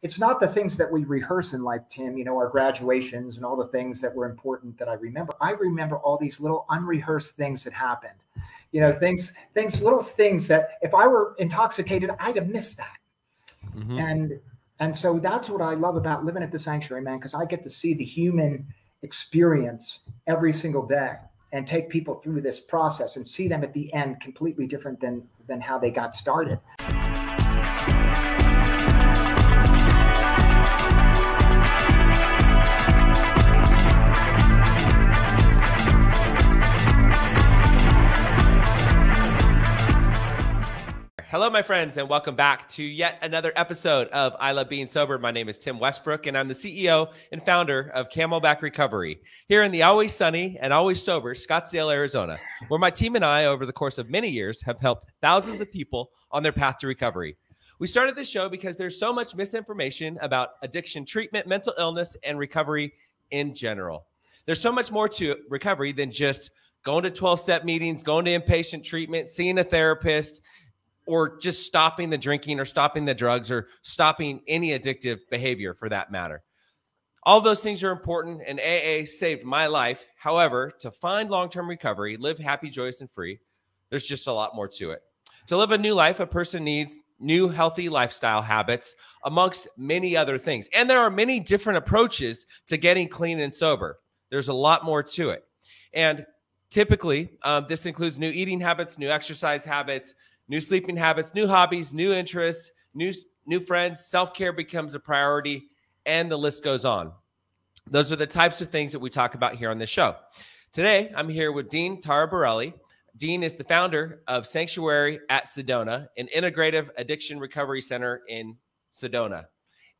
it's not the things that we rehearse in life, Tim, you know, our graduations and all the things that were important that I remember. I remember all these little unrehearsed things that happened, you know, little things that if I were intoxicated, I'd have missed that. Mm-hmm. And so that's what I love about living at the sanctuary, man, because I get to see the human experience every single day and take people through this process and see them at the end completely different than how they got started. Hello, my friends, and welcome back to yet another episode of I Love Being Sober. My name is Tim Westbrook, and I'm the CEO and founder of Camelback Recovery here in the always sunny and always sober Scottsdale, Arizona, where my team and I, over the course of many years, have helped thousands of people on their path to recovery. We started this show because there's so much misinformation about addiction treatment, mental illness, and recovery in general. There's so much more to recovery than just going to 12-step meetings, going to inpatient treatment, seeing a therapist, or just stopping the drinking or stopping the drugs or stopping any addictive behavior for that matter. All those things are important, and AA saved my life. However, to find long-term recovery, live happy, joyous, and free, there's just a lot more to it. To live a new life, a person needs new healthy lifestyle habits, amongst many other things. And there are many different approaches to getting clean and sober. There's a lot more to it. And typically, this includes new eating habits, new exercise habits, new sleeping habits, new hobbies, new interests, new friends, self-care becomes a priority, and the list goes on. Those are the types of things that we talk about here on this show. Today, I'm here with Dean Taraborelli. Dean is the founder of Sanctuary at Sedona, an integrative addiction recovery center in Sedona.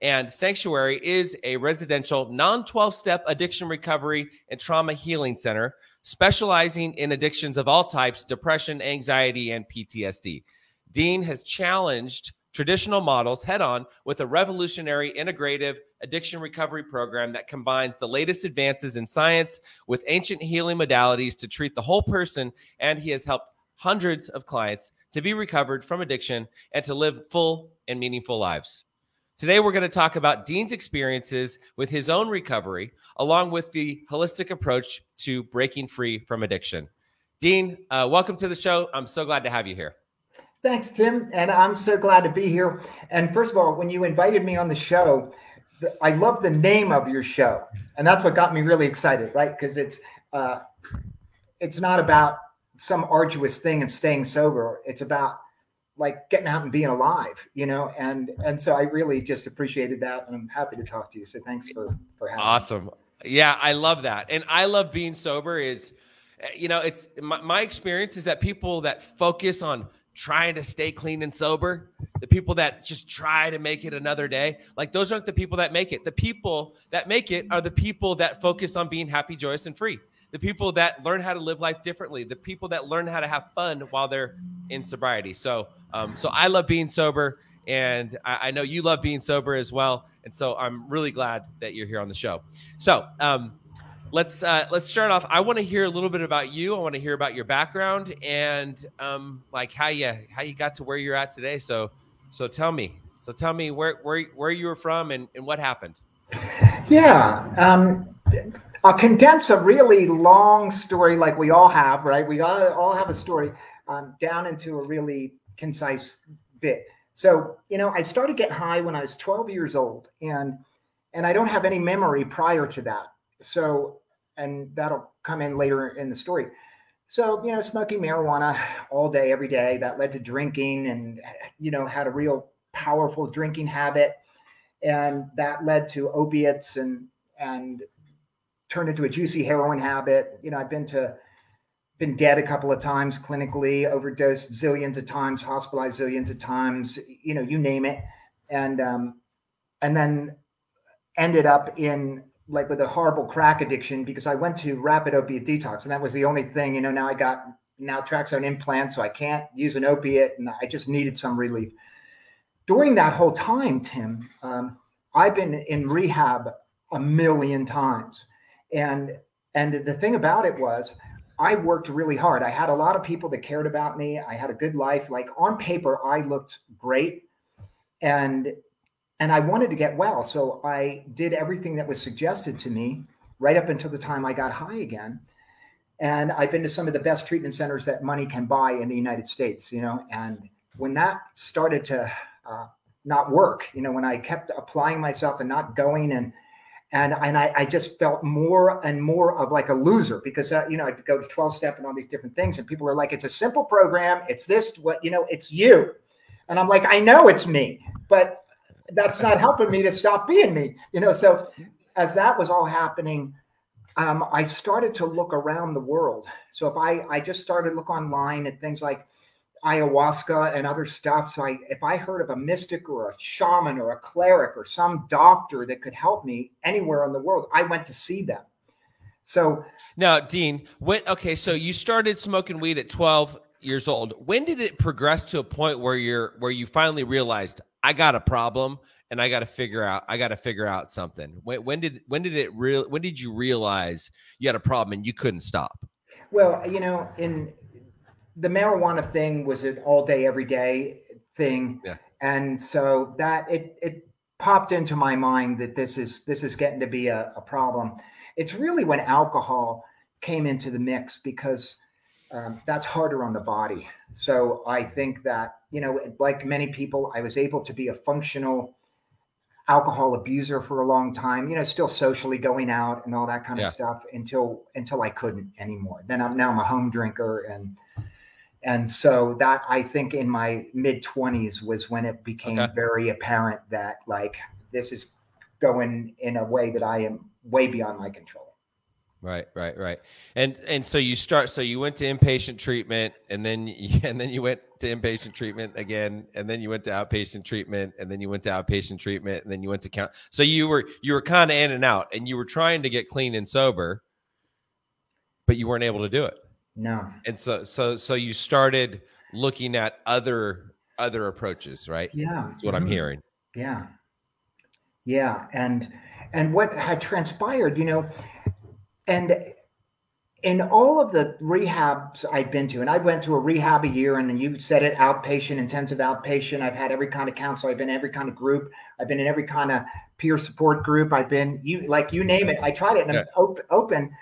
And Sanctuary is a residential non-12-step addiction recovery and trauma healing center specializing in addictions of all types, depression, anxiety, and PTSD. Dean has challenged traditional models head-on with a revolutionary integrative addiction recovery program that combines the latest advances in science with ancient healing modalities to treat the whole person, and he has helped hundreds of clients to be recovered from addiction and to live full and meaningful lives. Today, we're going to talk about Dean's experiences with his own recovery, along with the holistic approach to breaking free from addiction. Dean, welcome to the show. I'm so glad to have you here. Thanks, Tim. And I'm so glad to be here. And first of all, when you invited me on the show, I love the name of your show. And that's what got me really excited, right? Because it's not about some arduous thing of staying sober. It's about like getting out and being alive, you know, and so I really just appreciated that, and I'm happy to talk to you. So thanks for having me. Awesome. Yeah, I love that. And I love being sober is, you know, it's my experience is that people that focus on trying to stay clean and sober, the people that just try to make it another day, like those aren't the people that make it. The people that make it are the people that focus on being happy, joyous, and free. The people that learn how to live life differently, the people that learn how to have fun while they're in sobriety. So I love being sober, and I know you love being sober as well. And so I'm really glad that you're here on the show. So let's start off. I want to hear a little bit about you. I want to hear about your background and like how you got to where you're at today. So tell me where you were from and what happened. Yeah. I'll condense a really long story like we all have, right? We all have a story down into a really concise bit. So, you know, I started getting high when I was 12 years old, and I don't have any memory prior to that. So, and that'll come in later in the story. So, you know, smoking marijuana all day, every day, that led to drinking, and, you know, had a real powerful drinking habit, and that led to opiates and turned into a juicy heroin habit. You know, I've been dead a couple of times clinically, overdosed zillions of times, hospitalized zillions of times, you know, you name it. And then ended up in like with a horrible crack addiction because I went to rapid opiate detox, and that was the only thing, you know, now I got naltrexone implants, so I can't use an opiate, and I just needed some relief. During that whole time, Tim, I've been in rehab a million times. And the thing about it was I worked really hard. I had a lot of people that cared about me. I had a good life. Like on paper, I looked great. And and I wanted to get well. So I did everything that was suggested to me right up until the time I got high again. And I've been to some of the best treatment centers that money can buy in the United States, you know, and when that started to not work, you know, when I kept applying myself and not going, and I just felt more and more of like a loser, because, you know, I'd go to 12-step and all these different things, and people are like, it's a simple program. It's this, what, you know, it's you. And I'm like, I know it's me, but that's not helping me to stop being me, you know? So as that was all happening, I started to look around the world. So if I just started to look online at things like ayahuasca and other stuff. So if I heard of a mystic or a shaman or a cleric or some doctor that could help me anywhere in the world, I went to see them. So now, Dean, so you started smoking weed at 12 years old. When did it progress to a point where you finally realized, I got a problem and I got to figure out something? When did you realize you had a problem and you couldn't stop? Well, you know, the marijuana thing was an all day, every day thing. Yeah. And so that it popped into my mind that this is getting to be a problem. It's really when alcohol came into the mix, because that's harder on the body. So I think that, you know, like many people, I was able to be a functional alcohol abuser for a long time, you know, still socially going out and all that kind of stuff until I couldn't anymore. Then I'm a home drinker. And so that, I think in my mid-20s was when it became very apparent that, like, this is going in a way that I am way beyond my control. Right. And so you went to inpatient treatment, and then you went to inpatient treatment again, and then you went to outpatient treatment, and then you went to outpatient treatment, and then you went to count. So you were kind of in and out, and you were trying to get clean and sober, but you weren't able to do it. No. And so you started looking at other approaches, right? Yeah. That's what I'm hearing. Yeah. Yeah. And what had transpired, you know, and in all of the rehabs I'd been to, and I went to a rehab a year, and then you said it, outpatient, intensive outpatient. I've had every kind of counselor. I've been in every kind of group. I've been in every kind of peer support group. I've been, you name it. I tried it, and I'm open.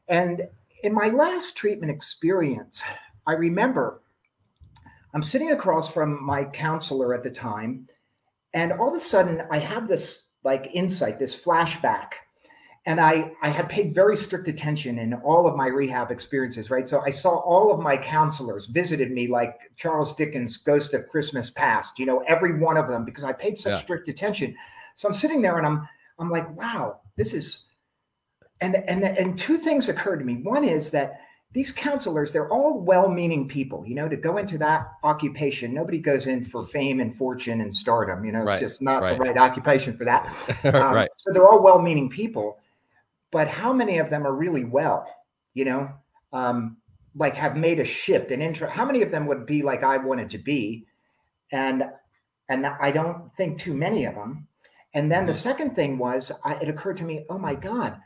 And in my last treatment experience, I remember I'm sitting across from my counselor at the time, and all of a sudden I have this like insight, this flashback. And I had paid very strict attention in all of my rehab experiences, right? So I saw all of my counselors visited me like Charles Dickens' Ghost of Christmas Past, you know, every one of them, because I paid such strict attention. So I'm sitting there and I'm like, wow, this is, and two things occurred to me. One is that these counselors, they're all well-meaning people, you know, to go into that occupation. Nobody goes in for fame and fortune and stardom, you know, it's just not the right occupation for that. So they're all well-meaning people. But how many of them are really well, you know, like have made a shift, an intro? How many of them would be like I wanted to be? And I don't think too many of them. And then the second thing was, it occurred to me, oh my God,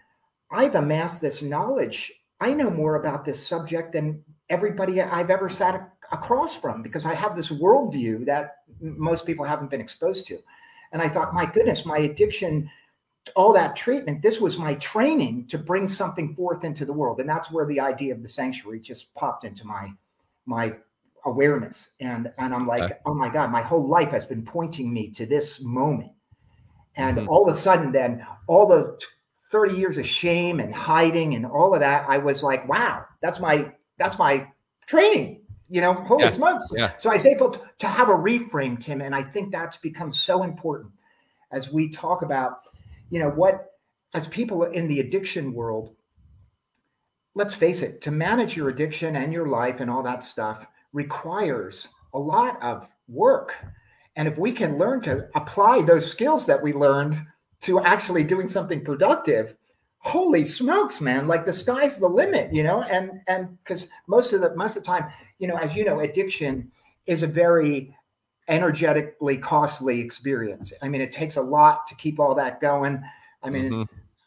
I've amassed this knowledge. I know more about this subject than everybody I've ever sat across from, because I have this worldview that most people haven't been exposed to. And I thought, my goodness, my addiction, all that treatment, this was my training to bring something forth into the world. And that's where the idea of the sanctuary just popped into my awareness. And I'm like, oh my God, my whole life has been pointing me to this moment. And all of a sudden then, all those 30 years of shame and hiding and all of that, I was like, wow, that's my training, you know, holy smokes. Yeah. So I was able to have a reframe, Tim. And I think that's become so important as we talk about, you know, what, as people in the addiction world, let's face it, to manage your addiction and your life and all that stuff requires a lot of work. And if we can learn to apply those skills that we learned to actually doing something productive, holy smokes, man, like the sky's the limit, you know, and because most of the time, you know, as you know, addiction is a very energetically costly experience. I mean, it takes a lot to keep all that going. I mean,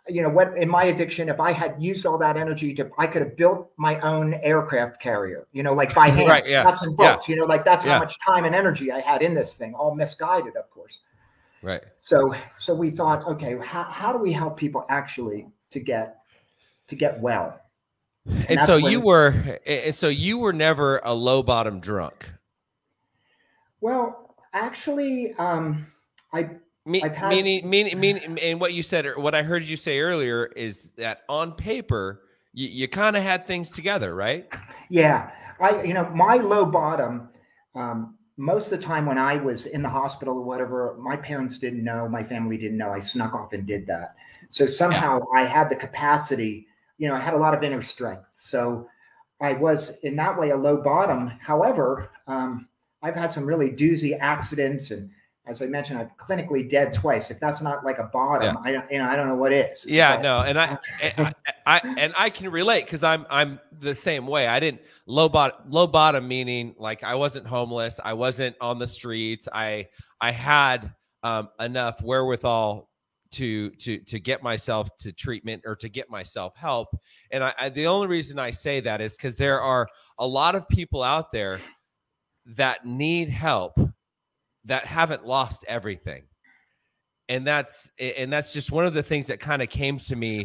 you know, what in my addiction, if I had used all that energy I could have built my own aircraft carrier, you know, like by hand, nuts and bolts, you know, like that's how much time and energy I had in this thing, all misguided, of course. Right. So we thought, okay, how do we help people actually to get well? And so you were never a low bottom drunk. Well, actually, Meaning, and what you said, or what I heard you say earlier, is that on paper, you kind of had things together, right? Yeah. My low bottom, most of the time when I was in the hospital or whatever, my parents didn't know, my family didn't know. I snuck off and did that. So somehow I had the capacity, I had a lot of inner strength. So I was in that way a low bottom. However, I've had some really doozy accidents, and as I mentioned, I'm clinically dead twice. If that's not like a bottom, I don't know what is. Yeah, but, no, and I can relate, because I'm the same way. I didn't low bottom meaning like I wasn't homeless, I wasn't on the streets. I had enough wherewithal to get myself to treatment or to get myself help. And the only reason I say that is because there are a lot of people out there that need help that haven't lost everything. And that's just one of the things that kind of came to me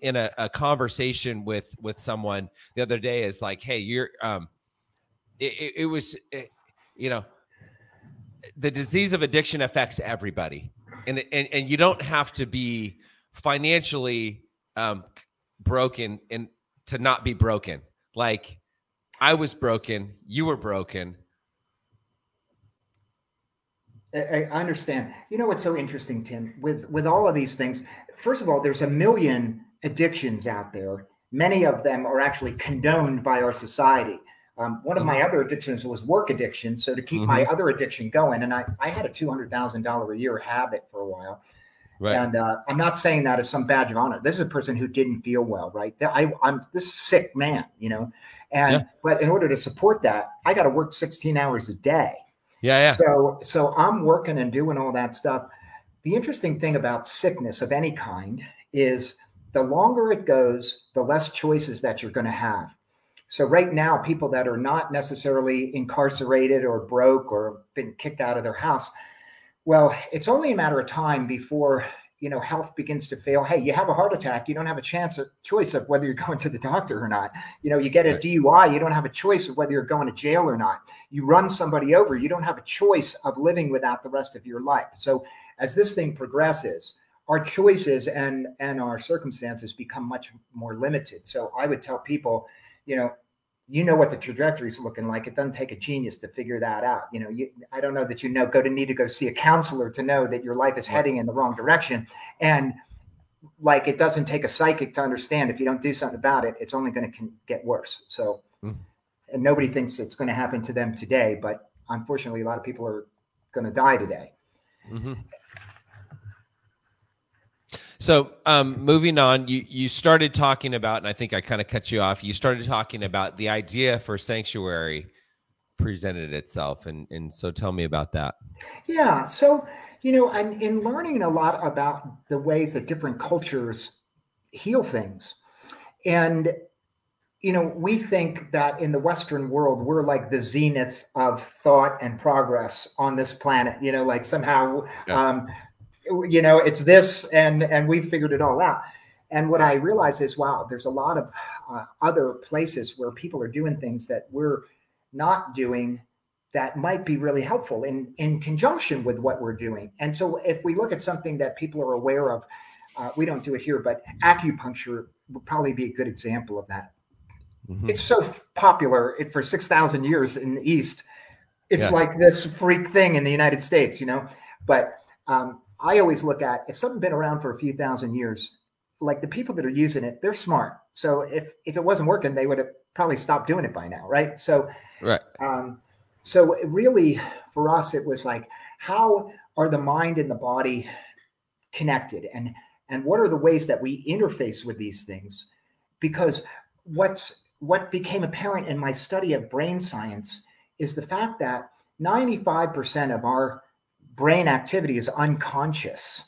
in a conversation with someone the other day, is like, hey, the disease of addiction affects everybody. And you don't have to be financially broken to not be broken. Like, I was broken, you were broken. I understand. You know what's so interesting, Tim, with all of these things? First of all, there's a million addictions out there. Many of them are actually condoned by our society. One of my other addictions was work addiction. So to keep my other addiction going, and I had a $200,000 a year habit for a while. Right. And I'm not saying that as some badge of honor. This is a person who didn't feel well, right? I'm this sick man, but in order to support that, I got to work 16 hours a day. Yeah. So I'm working and doing all that stuff. The interesting thing about sickness of any kind is the longer it goes, the less choices that you're going to have. So right now, people that are not necessarily incarcerated or broke or been kicked out of their house, well, it's only a matter of time before, health begins to fail. Hey, you have a heart attack. You don't have a choice of whether you're going to the doctor or not. You get a DUI. You don't have a choice of whether you're going to jail or not. You run somebody over. You don't have a choice of living without the rest of your life. So as this thing progresses, our choices and our circumstances become much more limited. So I would tell people, what the trajectory is looking like. It doesn't take a genius to figure that out. I don't know that need to go see a counselor to know that your life is heading in the wrong direction. And like, it doesn't take a psychic to understand if you don't do something about it, it's only going to get worse. So, and nobody thinks it's going to happen to them today, but unfortunately, a lot of people are going to die today. So moving on, you started talking about, and I think I kind of cut you off, you started talking about the idea for Sanctuary presented itself. And so tell me about that. Yeah. So, and in learning a lot about the ways that different cultures heal things. And, we think that in the Western world, we're like the zenith of thought and progress on this planet, like somehow, it's this and we've figured it all out. And what I realize is, wow, there's a lot of other places where people are doing things that we're not doing that might be really helpful in conjunction with what we're doing. And so if we look at something that people are aware of, we don't do it here, but acupuncture would probably be a good example of that. It's so popular for 6,000 years in the East. It's like this freak thing in the United States, but I always look at, if something's been around for a few thousand years, like the people that are using it, they're smart. So if it wasn't working, they would have probably stopped doing it by now, right? So, so it really, for us, it was like, how are the mind and the body connected? And what are the ways that we interface with these things? Because what became apparent in my study of brain science is the fact that 95% of our brain activity is unconscious,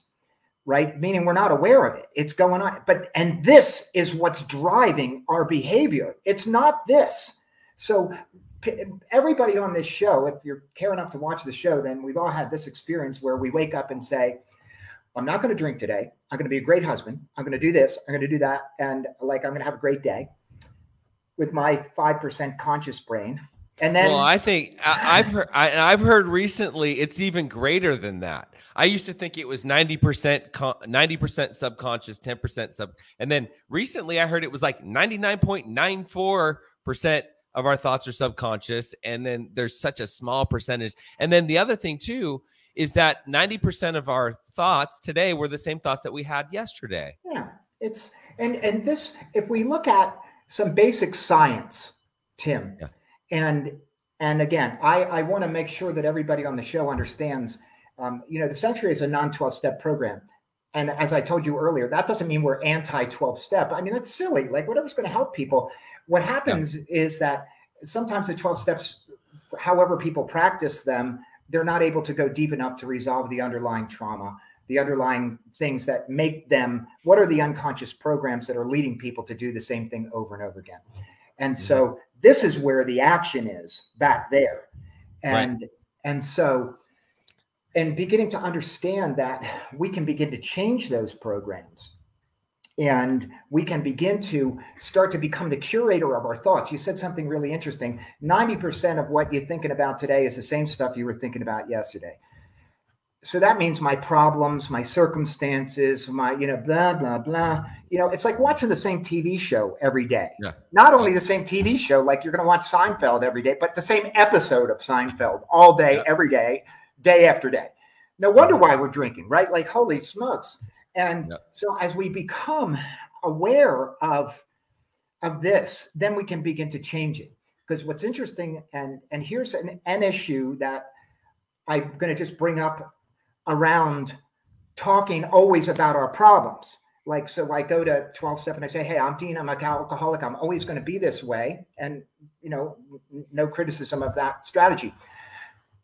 right? Meaning we're not aware of it. It's going on. And this is what's driving our behavior. It's not this. So everybody on this show, if you care enough to watch the show, then we've all had this experience where we wake up and say, I'm not going to drink today. I'm going to be a great husband. I'm going to do this. I'm going to do that. And like, I'm going to have a great day with my 5% conscious brain. And then, well, I think I've heard recently it's even greater than that. I used to think it was 90% subconscious, 10% sub. And then recently I heard it was like 99.94% of our thoughts are subconscious. And then there's such a small percentage. And then the other thing too, is that 90% of our thoughts today were the same thoughts that we had yesterday. Yeah, it's, and this, if we look at some basic science, Tim, yeah. And again, I want to make sure that everybody on the show understands, you know, the Sanctuary is a non-12-step program. And as I told you earlier, that doesn't mean we're anti-12-step. I mean, that's silly. Like, whatever's going to help people. What happens is that sometimes the 12 steps, however people practice them, they're not able to go deep enough to resolve the underlying trauma, the underlying things that make them, what are the unconscious programs that are leading people to do the same thing over and over again? And so this is where the action is back there. And, and so, and beginning to understand that we can begin to change those programs, and we can begin to start to become the curator of our thoughts. You said something really interesting. 90% of what you're thinking about today is the same stuff you were thinking about yesterday. So that means my problems, my circumstances, my, you know, blah, blah, blah. You know, it's like watching the same TV show every day. Yeah. Not only the same TV show, like you're going to watch Seinfeld every day, but the same episode of Seinfeld all day, every day, day after day. No wonder why we're drinking, right? Like, holy smokes. And so as we become aware of this, then we can begin to change it. Because what's interesting, and here's an issue that I'm going to just bring up around talking always about our problems. Like, so I go to 12-step and I say, hey, I'm Dean, I'm an alcoholic. I'm always going to be this way. And, you know, no criticism of that strategy.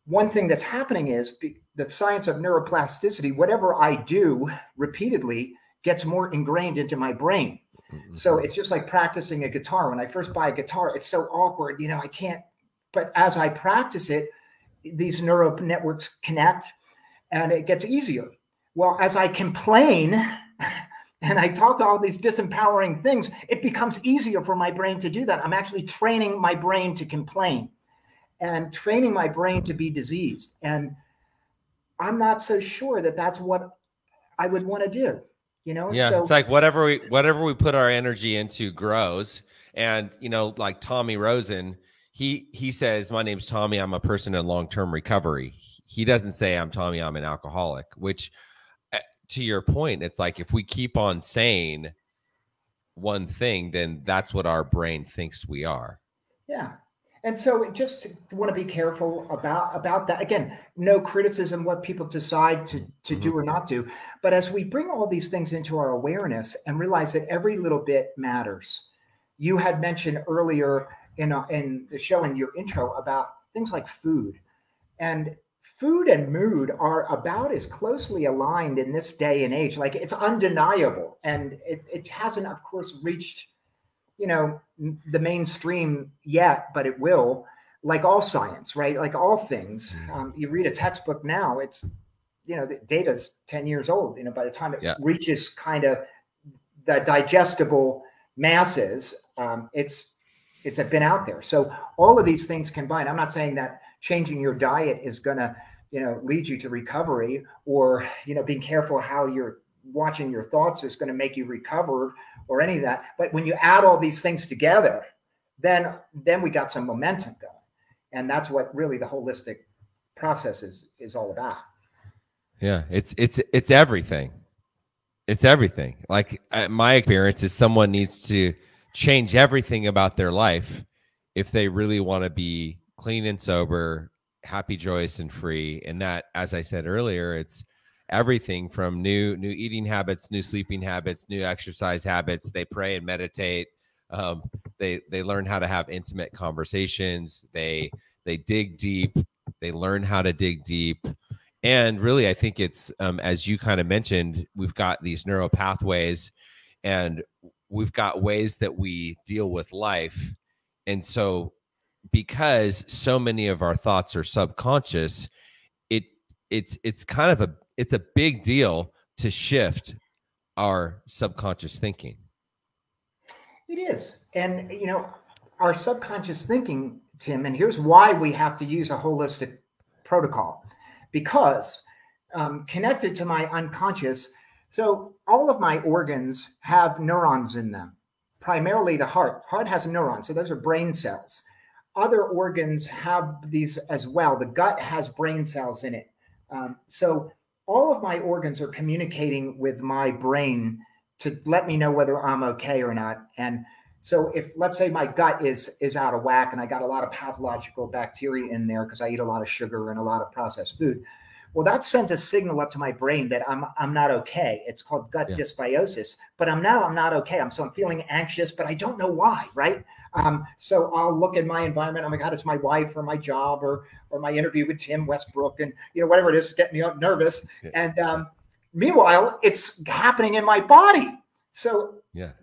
One thing that's happening is the science of neuroplasticity, whatever I do repeatedly gets more ingrained into my brain. So it's just like practicing a guitar. When I first buy a guitar, it's so awkward, you know, I can't, but as I practice it, these neural networks connect and it gets easier. Well, as I complain and I talk all these disempowering things, it becomes easier for my brain to do that. I'm actually training my brain to complain and training my brain to be diseased. And I'm not so sure that that's what I would want to do, you know? Yeah, so, it's like whatever we put our energy into grows. And, you know, like Tommy Rosen, he says, my name's Tommy, I'm a person in long-term recovery. He doesn't say I'm Tommy, I'm an alcoholic, which to your point, it's like if we keep on saying one thing, then that's what our brain thinks we are. Yeah. And so just want to be careful about that. Again, no criticism what people decide to do or not do. But as we bring all these things into our awareness and realize that every little bit matters. You had mentioned earlier in the show, in your intro, about things like food. And food and mood are about as closely aligned in this day and age. Like, it's undeniable. And it hasn't, of course, reached, you know, the mainstream yet, but it will, like all science, right? Like all things. You read a textbook now, it's, you know, the data's 10 years old. You know, by the time it reaches kind of the digestible masses, it's been out there. So all of these things combined, I'm not saying that changing your diet is going to, you know, lead you to recovery, or, you know, being careful how you're watching your thoughts is going to make you recover or any of that. But when you add all these things together, then we got some momentum going. And that's what really the holistic process is all about. Yeah, it's everything. It's everything. Like, my experience is someone needs to change everything about their life if they really want to be clean and sober, happy, joyous, and free. And that, as I said earlier, it's everything from new eating habits, new sleeping habits, new exercise habits. They pray and meditate. They learn how to have intimate conversations. They dig deep. They learn how to dig deep. And really, I think it's, as you kind of mentioned, we've got these neural pathways and we've got ways that we deal with life. And so because so many of our thoughts are subconscious, it's kind of a big deal to shift our subconscious thinking. It is. And, our subconscious thinking, Tim, and here's why we have to use a holistic protocol, because connected to my unconscious, so all of my organs have neurons in them, primarily the heart. Heart has neurons, so those are brain cells. Other organs have these as well. The gut has brain cells in it. So all of my organs are communicating with my brain to let me know whether I'm okay or not. And so if, let's say, my gut is out of whack and I got a lot of pathological bacteria in there because I eat a lot of sugar and a lot of processed food, well, that sends a signal up to my brain that I'm not okay. It's called gut dysbiosis. But I'm not okay. I'm feeling anxious, but I don't know why, right? So I'll look at my environment. Oh my God, it's my wife or my job or my interview with Tim Westbrook, and whatever it is, getting me nervous. And meanwhile, it's happening in my body. So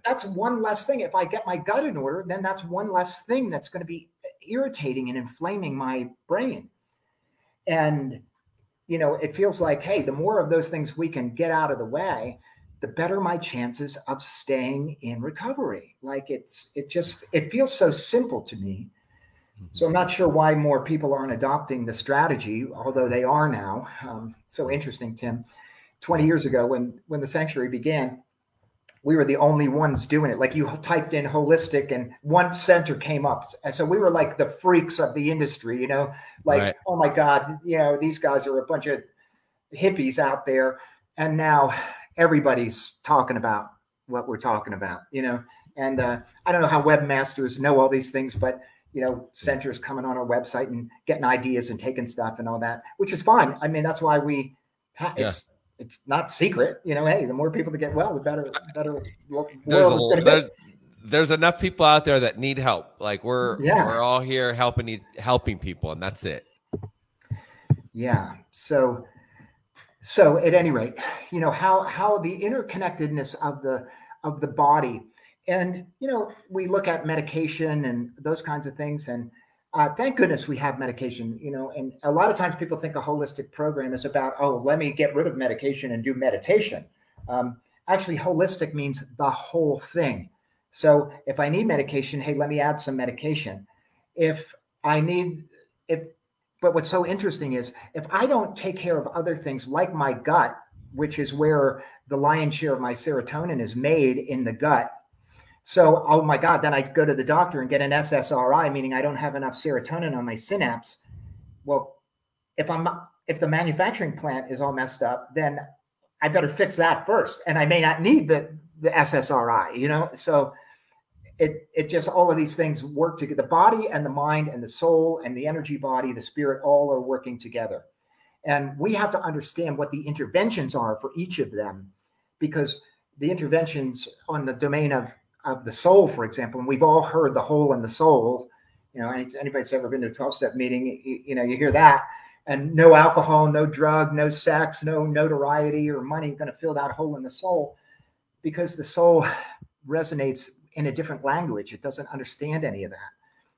that's one less thing. If I get my gut in order, then that's one less thing that's going to be irritating and inflaming my brain. And it feels like, hey, the more of those things we can get out of the way, the better my chances of staying in recovery. Like it feels so simple to me. So I'm not sure why more people aren't adopting the strategy, although they are now. So interesting, Tim. 20 years ago, when the sanctuary began, we were the only ones doing it. Like, you typed in holistic and one center came up. And so we were like the freaks of the industry, right. Oh my God, these guys are a bunch of hippies out there. And now everybody's talking about what we're talking about, and I don't know how webmasters know all these things, but centers coming on our website and getting ideas and taking stuff and all that, which is fine. I mean, that's why it's not secret, hey, the more people that get well, the better world is going to be. There's enough people out there that need help. Like we're all here helping people, and that's it. Yeah. So at any rate, how the interconnectedness of the body, and we look at medication and those kinds of things, and thank goodness we have medication, and a lot of times people think a holistic program is about, oh, let me get rid of medication and do meditation. Actually, holistic means the whole thing. So if I need medication, hey, let me add some medication. But what's so interesting is if I don't take care of other things like my gut, which is where the lion's share of my serotonin is made, in the gut. So, oh my God, then I go to the doctor and get an SSRI, meaning I don't have enough serotonin on my synapse. Well, if the manufacturing plant is all messed up, then I better fix that first. And I may not need the SSRI, So it just, all of these things work together. The body and the mind and the soul and the energy body, the spirit, all are working together. And we have to understand what the interventions are for each of them, because the interventions on the domain of the soul, for example, and we've all heard the hole in the soul, anybody that's ever been to a 12-step meeting, you hear that, and no alcohol, no drug, no sex, no notoriety or money going to fill that hole in the soul, because the soul resonates in a different language. It doesn't understand any of that,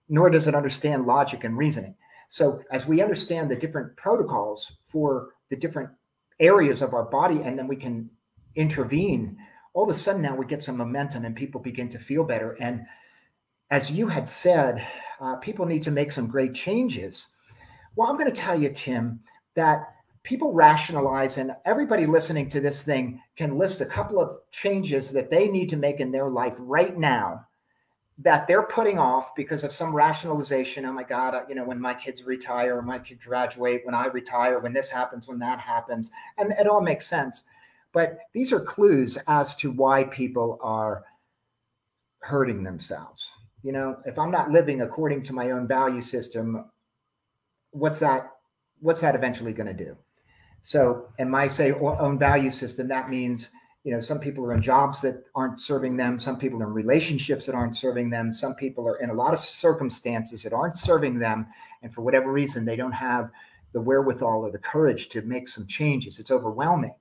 nor does it understand logic and reasoning. So as we understand the different protocols for the different areas of our body, and then we can intervene, all of a sudden now we get some momentum and people begin to feel better. And as you had said, people need to make some great changes. Well, I'm going to tell you, Tim, that people rationalize, and everybody listening to this thing can list a couple of changes that they need to make in their life right now that they're putting off because of some rationalization. Oh my God, when my kids retire, or my kids graduate, when I retire, when this happens, when that happens, and it all makes sense. But these are clues as to why people are hurting themselves. If I'm not living according to my own value system, what's that eventually going to do? So, in my own value system, that means, some people are in jobs that aren't serving them. Some people are in relationships that aren't serving them. Some people are in a lot of circumstances that aren't serving them. And for whatever reason, they don't have the wherewithal or the courage to make some changes. It's overwhelming,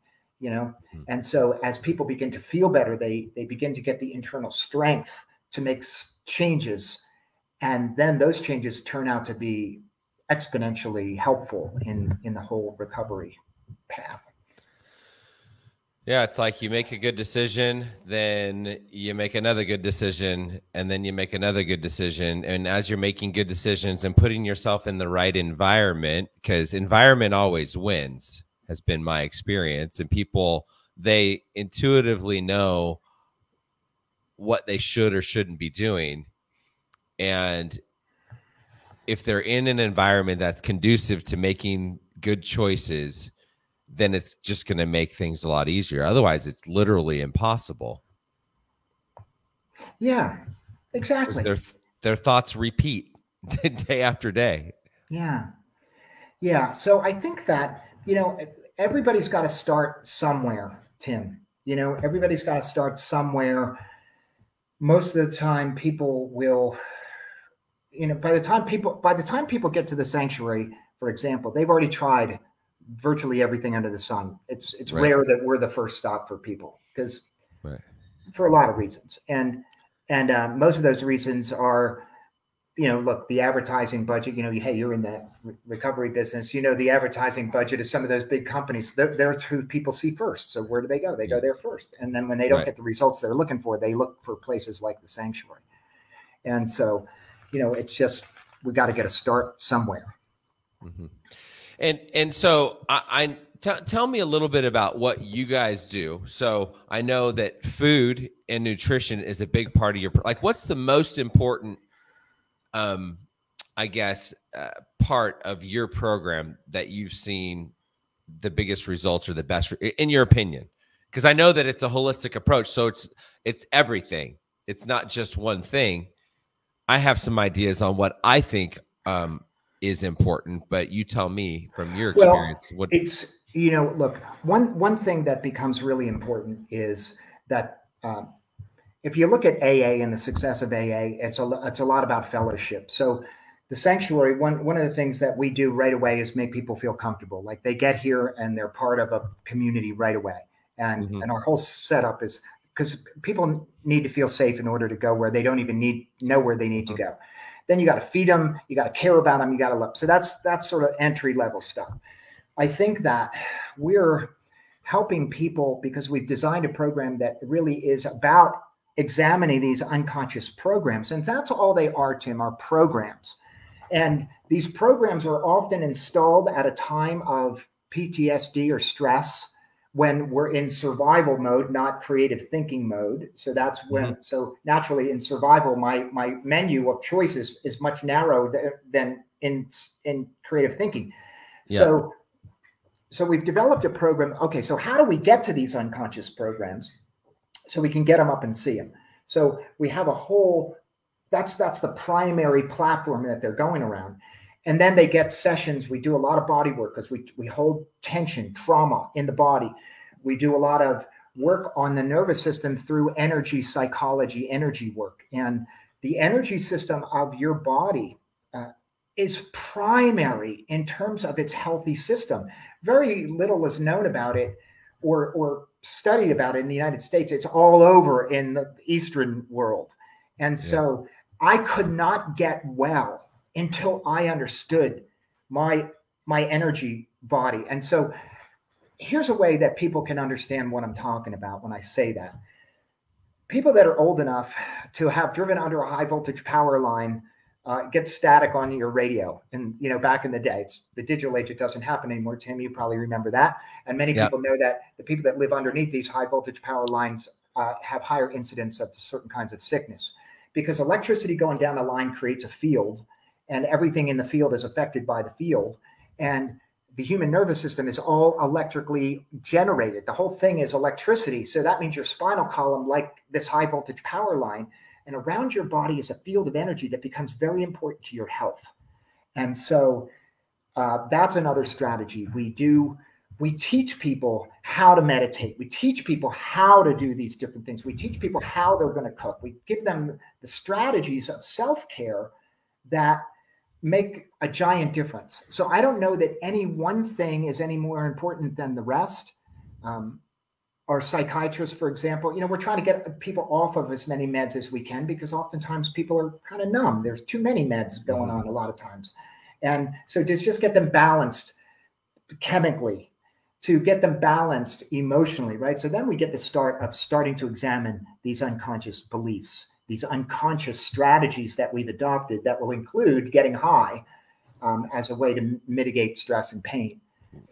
And so as people begin to feel better, they begin to get the internal strength to make changes. And then those changes turn out to be exponentially helpful in the whole recovery path. Yeah, it's like you make a good decision, then you make another good decision, and then you make another good decision. And as you're making good decisions and putting yourself in the right environment, because environment always wins, has been my experience. And people, they intuitively know what they should or shouldn't be doing. And if they're in an environment that's conducive to making good choices, then it's just going to make things a lot easier. Otherwise, it's literally impossible. Yeah, exactly. Their thoughts repeat day after day. Yeah. Yeah. So I think that, everybody's got to start somewhere, Tim. Everybody's got to start somewhere. Most of the time people will, by the time people get to the sanctuary, for example, they've already tried virtually everything under the sun. It's Right. rare that we're the first stop for people, because Right. for a lot of reasons. And most of those reasons are, look, the advertising budget, hey, you're in the recovery business, the advertising budget is some of those big companies. They're who people see first. So where do they go? They go there first. And then when they don't Right. get the results they're looking for, they look for places like the sanctuary. And so, it's just, we got to get a start somewhere. Mm-hmm. And so tell me a little bit about what you guys do. So I know that food and nutrition is a big part of your, like, what's the most important, I guess, part of your program that you've seen the biggest results or the best, in your opinion? Because I know that it's a holistic approach. So it's everything. It's not just one thing. I have some ideas on what I think, is important, but you tell me from your experience. Well, it's, look, one thing that becomes really important is that if you look at AA and the success of AA, it's a lot about fellowship. So the sanctuary, one of the things that we do right away is make people feel comfortable. Like they get here and they're part of a community right away. And Mm-hmm. and our whole setup is, because people need to feel safe in order to go where they don't even know where they need to go. Then you got to feed them, you got to care about them, you got to love. So that's sort of entry level stuff. I think that we're helping people because we've designed a program that really is about examining these unconscious programs. And that's all they are, Tim, are programs. And these programs are often installed at a time of PTSD or stress, when we're in survival mode, not creative thinking mode. So that's when, so naturally in survival, my menu of choices is much narrowed than in creative thinking. Yeah. So we've developed a program. Okay, so how do we get to these unconscious programs so we can get them up and see them? So we have a whole, that's the primary platform that they're going around. And then they get sessions. We do a lot of body work because we hold tension, trauma in the body. We do a lot of work on the nervous system through energy psychology, energy work. And the energy system of your body is primary in terms of its healthy system. Very little is known about it or studied about it in the United States. It's all over in the Eastern world. And so I could not get well until I understood my energy body. And so here's a way that people can understand what I'm talking about when I say that. People that are old enough to have driven under a high voltage power line get static on your radio. And, back in the day, it's the digital age, it doesn't happen anymore. Tim, you probably remember that. And many people know that the people that live underneath these high voltage power lines have higher incidence of certain kinds of sickness, because electricity going down a line creates a field, and everything in the field is affected by the field. And the human nervous system is all electrically generated. The whole thing is electricity. So that means your spinal column, like this high voltage power line, and around your body is a field of energy that becomes very important to your health. And so that's another strategy. We teach people how to meditate. We teach people how to do these different things. We teach people how they're going to cook. We give them the strategies of self-care that make a giant difference. So I don't know that any one thing is any more important than the rest. our psychiatrists, for example, we're trying to get people off of as many meds as we can, because oftentimes people are kind of numb. There's too many meds going on a lot of times. And so just get them balanced chemically, to get them balanced emotionally, right? So then we get the start of starting to examine these unconscious beliefs, these unconscious strategies that we've adopted that will include getting high as a way to mitigate stress and pain.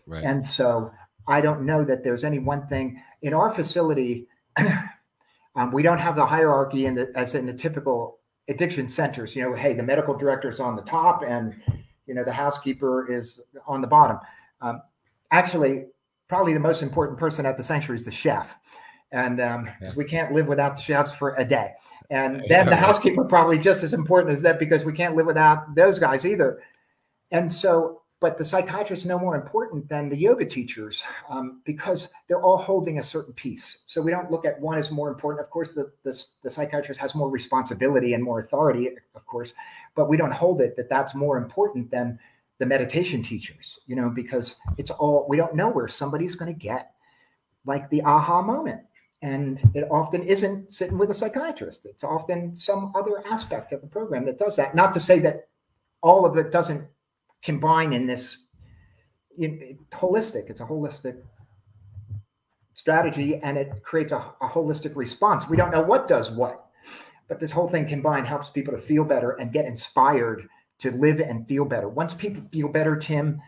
Right. And so I don't know that there's any one thing in our facility. We don't have the hierarchy as in the typical addiction centers. Hey, the medical director is on the top, and the housekeeper is on the bottom. Actually, probably the most important person at the sanctuary is the chef, and because we can't live without the chefs for a day. And then the housekeeper probably just as important as that, because we can't live without those guys either. And so, but the psychiatrists are no more important than the yoga teachers, because they're all holding a certain piece. So we don't look at one as more important. Of course, the psychiatrist has more responsibility and more authority, of course, but we don't hold it that's more important than the meditation teachers, because it's all, we don't know where somebody's going to get like the aha moment. And it often isn't sitting with a psychiatrist. It's often some other aspect of the program that does that. Not to say that all of it doesn't combine in this holistic. It's a holistic strategy, and it creates a holistic response. We don't know what does what, but this whole thing combined helps people to feel better and get inspired to live and feel better. Once people feel better, Tim,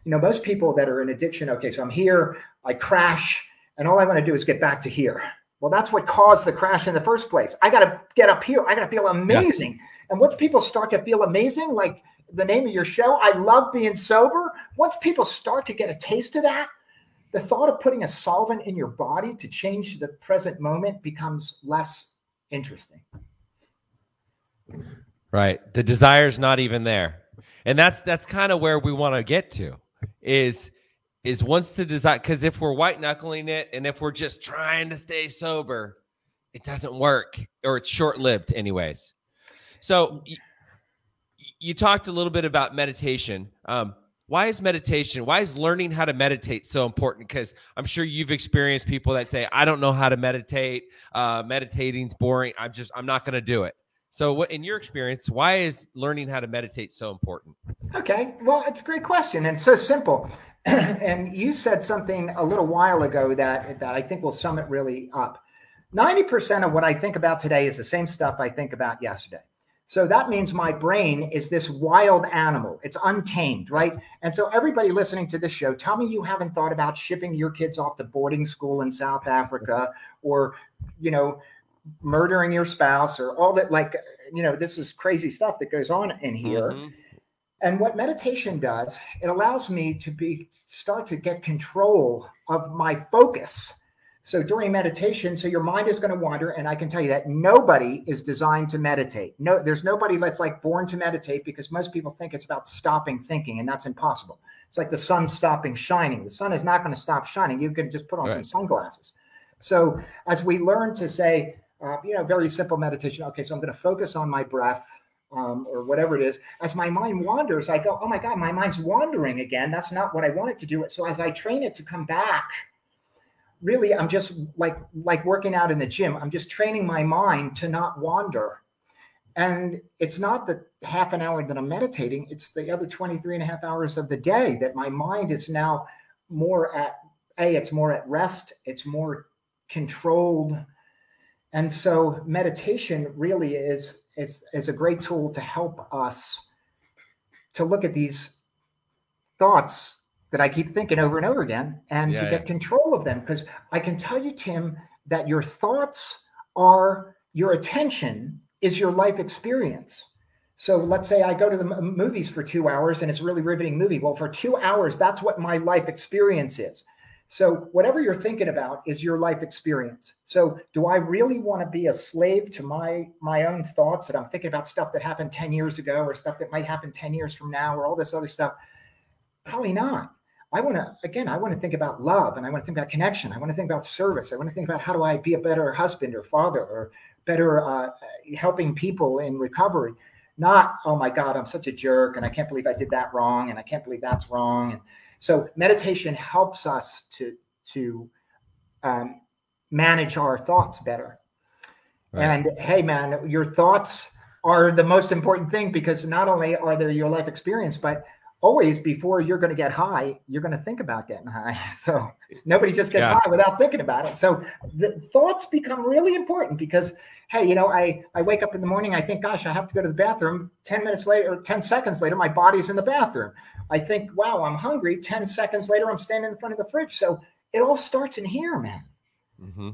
most people that are in addiction, okay, so I'm here, I crash, and all I want to do is get back to here. Well, that's what caused the crash in the first place. I got to get up here. I got to feel amazing. Yeah. And once people start to feel amazing, like the name of your show, I love being sober. Once people start to get a taste of that, the thought of putting a solvent in your body to change the present moment becomes less interesting. Right. The desire's not even there. And that's kind of where we want to get to is once the desire, because if we're white knuckling it and if we're just trying to stay sober, it doesn't work, or it's short-lived anyways. So you talked a little bit about meditation. Why is learning how to meditate so important? Because I'm sure you've experienced people that say, I don't know how to meditate. Meditating's boring. I'm not going to do it. So what, in your experience, why is learning how to meditate so important? Okay, well, it's a great question, and so simple. And you said something a little while ago that I think will sum it really up. 90% of what I think about today is the same stuff I think about yesterday. So that means my brain is this wild animal. It's untamed, right? And so everybody listening to this show, tell me you haven't thought about shipping your kids off to boarding school in South Africa, or, murdering your spouse, or all that, this is crazy stuff that goes on in here. Mm-hmm. And what meditation does, it allows me to start to get control of my focus. So during meditation, so your mind is going to wander, and I can tell you that nobody is designed to meditate. No, there's nobody that's like born to meditate, because most people think it's about stopping thinking, and that's impossible. It's like the sun stopping shining. The sun is not going to stop shining. You can just put on some sunglasses. So as we learn to say, very simple meditation. Okay, so I'm going to focus on my breath, or whatever it is. As my mind wanders, I go, oh my God, my mind's wandering again. That's not what I wanted to do. So as I train it to come back, really, I'm just like working out in the gym. I'm just training my mind to not wander. And it's not the half an hour that I'm meditating. It's the other 23 and a half hours of the day that my mind is now more it's more at rest. It's more controlled. And so meditation really is a great tool to help us to look at these thoughts that I keep thinking over and over again, and to get control of them. Because I can tell you, Tim, that your thoughts are your attention is your life experience. So let's say I go to the movies for 2 hours and it's a really riveting movie. Well, for 2 hours, that's what my life experience is. So whatever you're thinking about is your life experience. So do I really want to be a slave to my own thoughts, that I'm thinking about stuff that happened 10 years ago, or stuff that might happen 10 years from now, or all this other stuff? Probably not. I want to think about love, and I want to think about connection. I want to think about service. I want to think about how do I be a better husband or father, or better helping people in recovery. Not, oh my God, I'm such a jerk, and I can't believe I did that wrong, and I can't believe that's wrong. And so meditation helps us to manage our thoughts better. Right. And hey, man, your thoughts are the most important thing, because not only are they your life experience, but always before you're going to get high, you're going to think about getting high. So nobody just gets high without thinking about it. So the thoughts become really important, because, hey, you know, I wake up in the morning, I think, gosh, I have to go to the bathroom. 10 minutes later, or 10 seconds later, my body's in the bathroom. I think, wow, I'm hungry. 10 seconds later, I'm standing in front of the fridge. So it all starts in here, man. Mm-hmm.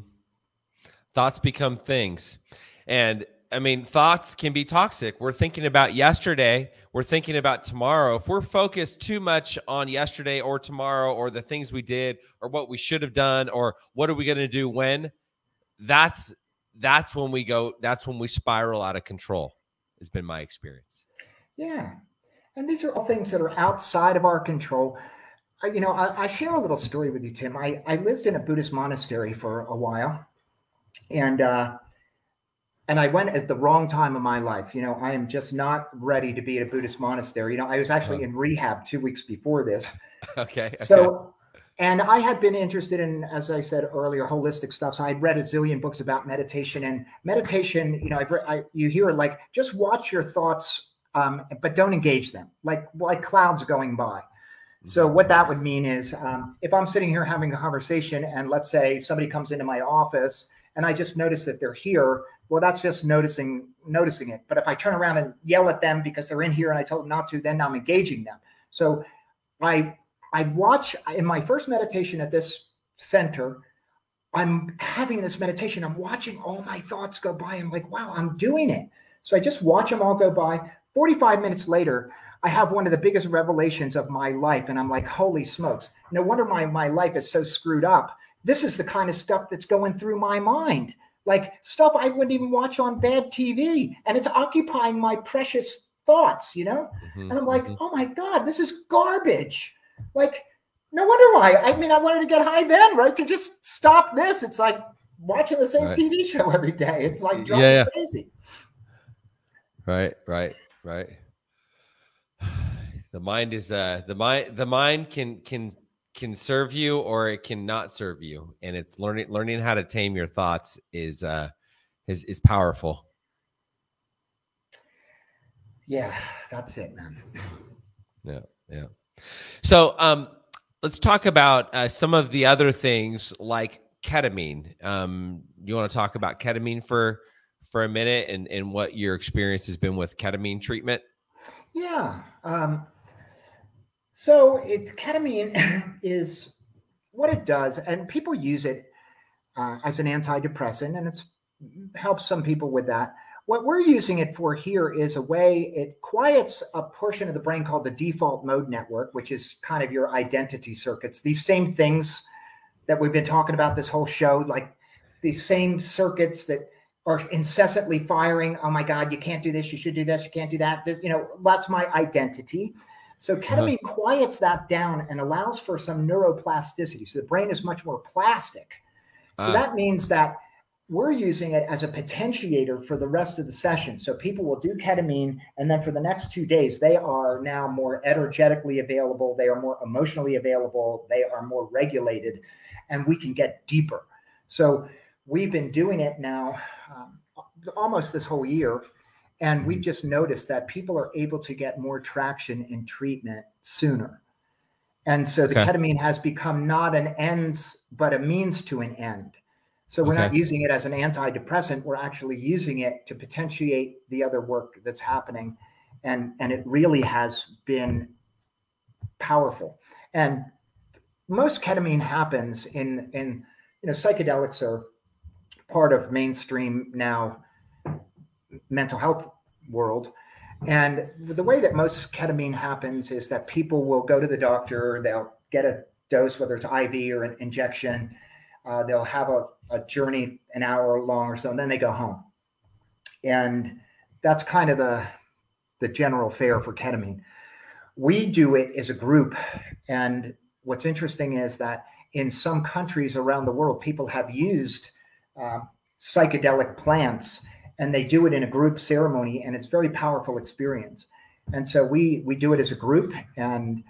Thoughts become things. And I mean, thoughts can be toxic. We're thinking about yesterday. We're thinking about tomorrow. If we're focused too much on yesterday or tomorrow, or the things we did, or what we should have done, or what are we going to do when, that's when we spiral out of control, has been my experience. Yeah. And these are all things that are outside of our control. You know, I share a little story with you, Tim. I lived in a Buddhist monastery for a while, and I went at the wrong time of my life. You know, I am just not ready to be at a Buddhist monastery. You know, I was actually in rehab 2 weeks before this. Okay. So, and I had been interested in, as I said earlier, holistic stuff. So I'd read a zillion books about meditation, and meditation, you know, you hear it like, just watch your thoughts, but don't engage them, like clouds going by. So what that would mean is, if I'm sitting here having a conversation, and let's say somebody comes into my office and I just notice that they're here, well, that's just noticing it. But if I turn around and yell at them because they're in here and I told them not to, then I'm engaging them. So I watch, in my first meditation at this center, I'm having this meditation. I'm watching all my thoughts go by. I'm like, wow, I'm doing it. So I just watch them all go by. 45 minutes later, I have one of the biggest revelations of my life. And I'm like, holy smokes. No wonder my life is so screwed up. This is the kind of stuff that's going through my mind. Like stuff I wouldn't even watch on bad TV. And it's occupying my precious thoughts, you know? And I'm like, oh my God, this is garbage. Like, no wonder why. I mean, I wanted to get high then, right? To just stop this. It's like watching the same TV show every day. It's like driving me crazy. Right. The mind is the mind can serve you, or it cannot serve you, and it's learning how to tame your thoughts is powerful. Yeah, that's it, man. Yeah. So let's talk about some of the other things like ketamine. You want to talk about ketamine for a minute, and what your experience has been with ketamine treatment? Yeah. So ketamine is what it does, and people use it as an antidepressant, and it's helps some people with that. What we're using it for here is a way it quiets a portion of the brain called the default mode network, which is kind of your identity circuits. These same things that we've been talking about this whole show, like these same circuits that are incessantly firing. Oh my God, you can't do this. You should do this. You can't do that. This, you know, that's my identity. So ketamine quiets that down and allows for some neuroplasticity. So the brain is much more plastic. So that means that we're using it as a potentiator for the rest of the session. So people will do ketamine, and then for the next 2 days, they are now more energetically available. They are more emotionally available. They are more regulated, and we can get deeper. So we've been doing it now almost this whole year. And we've just noticed that people are able to get more traction in treatment sooner. And so the ketamine has become not an ends, but a means to an end. So we're not using it as an antidepressant. We're actually using it to potentiate the other work that's happening. And it really has been powerful. And most ketamine happens in you know, psychedelics are part of mainstream now mental health world. And the way that most ketamine happens is that people will go to the doctor, they'll get a dose, whether it's IV or an injection, they'll have a journey an hour long or so, and then they go home. And that's kind of the general fare for ketamine. We do it as a group. And what's interesting is that in some countries around the world, people have used psychedelic plants, and they do it in a group ceremony, and it's a very powerful experience. And so we do it as a group, and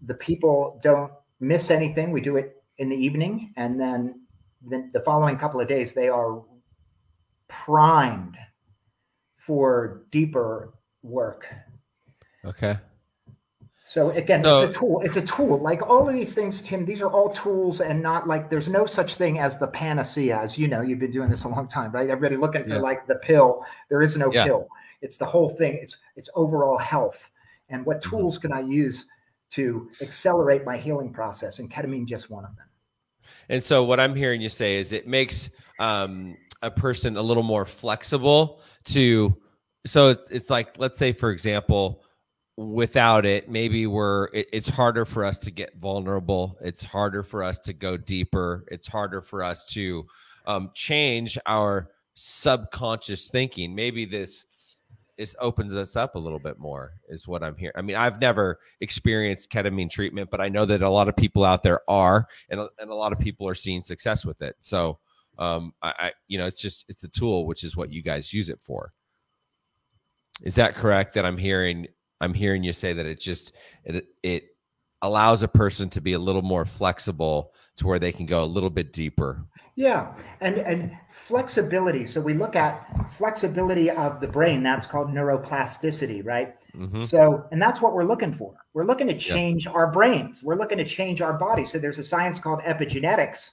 the people don't miss anything. We do it in the evening, and then the following couple of days, they are primed for deeper work. Okay. So again, it's a tool. It's a tool. Like all of these things, Tim, these are all tools, and not like there's no such thing as the panacea. As you know, you've been doing this a long time, right? Everybody looking for like the pill. There is no pill. It's the whole thing. It's overall health. And what tools can I use to accelerate my healing process? And ketamine just one of them. And so what I'm hearing you say is it makes a person a little more flexible to, so it's like, let's say, for example, without it, maybe it's harder for us to get vulnerable. It's harder for us to go deeper. It's harder for us to change our subconscious thinking. Maybe this opens us up a little bit more, is what I'm hearing. I mean, I've never experienced ketamine treatment, but I know that a lot of people out there are, and a lot of people are seeing success with it. So it's a tool, which is what you guys use it for. Is that correct? That I'm hearing you say that it allows a person to be a little more flexible to where they can go a little bit deeper. Yeah. And flexibility. So we look at flexibility of the brain. That's called neuroplasticity, right? Mm-hmm. So, and that's what we're looking for. We're looking to change our brains. We're looking to change our body. So there's a science called Epigenetics,